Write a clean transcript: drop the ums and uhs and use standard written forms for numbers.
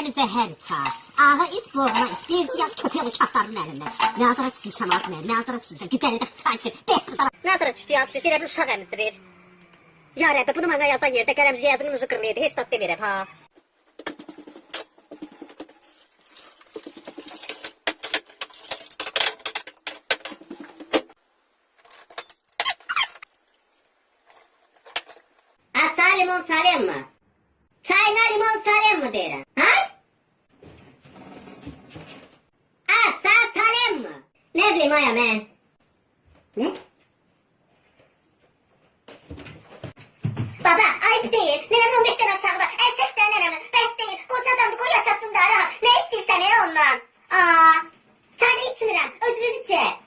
Səni zəhər çar. Ağa it boğma it. Bir yaz köpək uşaqlarının əlindən. Nə azara düşmüşəm ağzına, nə azara düşmüşəm. Güpəlində çay içir, bəs da. Nə azara düşdü yaz, bir bir uşaq əmizdirir. Ya Rəbbi, bunu mənə yazan yerdə qələmci yazının ucu qırmaydı, heç tat demirəm ha. Asa limon sarayım mı? Çayına limon sarayım mı deyirəm? Ha? Asa sarayım mı? Ne bileyim aya mən. Ne? Baba ayıp değil. Nenem 15'ten aşağıda. Erkekten nenem. Bəs değil. Koca adamdı koy yaşasın da ara. Ne istiyorsan ondan? Aa, sen de içmirəm. Özünüz içe.